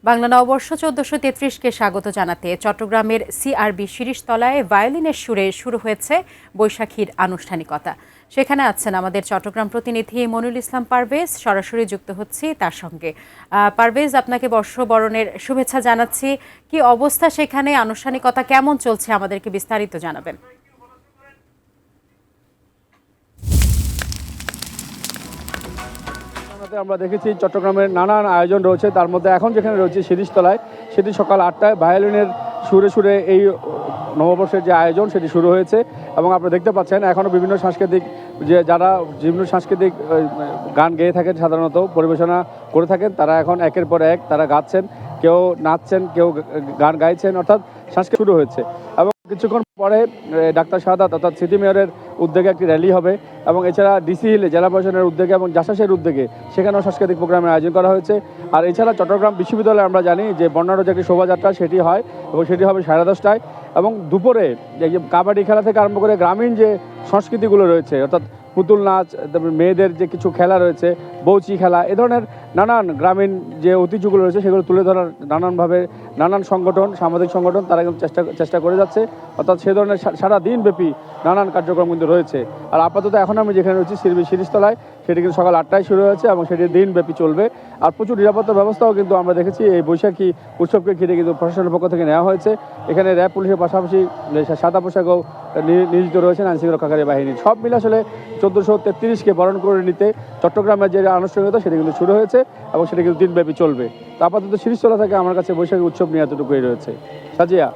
বাংলা নববর্ষ ১৪৩৩-কে স্বাগত জানাতে চট্টগ্রামের সিআরবি শিরিষতলায় ভায়োলিনের সুরে শুরু হয়েছে বৈশাখীর আনুষ্ঠানিকতা। সেখানে আছেন আমাদের চট্টগ্রাম প্রতিনিধি মনিরুল ইসলাম পারভেজ। সরাসরি যুক্ত হচ্ছি তার সঙ্গে। পারভেজ, আপনাকে বর্ষবরণের শুভেচ্ছা জানাচ্ছি। কি অবস্থা সেখানে, আনুষ্ঠানিকতা কেমন চলছে, আমাদেরকে বিস্তারিত জানাবেন। আমরা দেখেছি চট্টগ্রামের নানান আয়োজন রয়েছে, তার মধ্যে এখন যেখানে রয়েছে শিরিষতলায়, সেটি সকাল ৮টায় ভায়োলিনের সুরে সুরে এই নববর্ষের যে আয়োজন সেটি শুরু হয়েছে। এবং আপনারা দেখতে পাচ্ছেন এখনও বিভিন্ন সাংস্কৃতিক বিভিন্ন সাংস্কৃতিক গান গেয়ে থাকেন, সাধারণত পরিবেশনা করে থাকেন, তারা এখন একের পর এক তারা গাচ্ছেন, কেউ নাচছেন, কেউ গান গাইছেন, অর্থাৎ সাংস্কৃতিক শুরু হয়েছে। এবং কিছুক্ষণ পরে ডাক্তার শাহাদাত অর্থাৎ সিটি মেয়রের উদ্যোগে একটি র্যালি হবে, এবং এছাড়া ডিসি হিলে জেলা প্রশাসনের উদ্যোগে এবং জাসাসের উদ্যোগে সেখানেও সাংস্কৃতিক প্রোগ্রামের আয়োজন করা হয়েছে। আর এছাড়া চট্টগ্রাম বিশ্ববিদ্যালয়ে আমরা জানি যে বর্ণাঢ্য যে একটি শোভাযাত্রা সেটি হয়, এবং সেটি হবে 10:30টায়। এবং দুপুরে এই যে কাবাডি খেলা থেকে আরম্ভ করে গ্রামীণ যে সংস্কৃতিগুলো রয়েছে, অর্থাৎ পুতুল নাচ, তারপরে মেয়েদের যে কিছু খেলা রয়েছে, বৌচি খেলা, এ ধরনের নানান গ্রামীণ যে ঐতিহ্যগুলো রয়েছে সেগুলো তুলে ধরার নানানভাবে নানান সংগঠন, সামাজিক সংগঠন তারা কিন্তু চেষ্টা করে যাচ্ছে। অর্থাৎ সে ধরনের সারা দিনব্যাপী নানান কার্যক্রম কিন্তু রয়েছে। আর আপাতত এখন আমি যেখানে রয়েছি শিরিষতলায়, সেটি কিন্তু সকাল 8টায় শুরু হয়েছে এবং সেটি দিনব্যাপী চলবে। আর প্রচুর নিরাপত্তা ব্যবস্থাও কিন্তু আমরা দেখেছি এই বৈশাখী উৎসবকে ঘিরে কিন্তু প্রশাসনের পক্ষ থেকে নেওয়া হয়েছে। এখানে র্যাব পুলিশের পাশাপাশি সাদা পোশাকও নিয়োজিত রয়েছেন আইনশৃঙ্খলা রক্ষাকারী বাহিনী। সব মিলে আসলে ১৪৩৩-কে বরণ করে নিতে চট্টগ্রামের যে আনুষ্ঠানিকতা সেটি কিন্তু শুরু হয়েছে এবং সেটি কিন্তু দিনব্যাপী চলবে। তো আপাতত শিরিষতলা থেকে আমার কাছে বৈশাখী উৎসব নিয়ে এতটুকুই রয়েছে। সাজিয়া।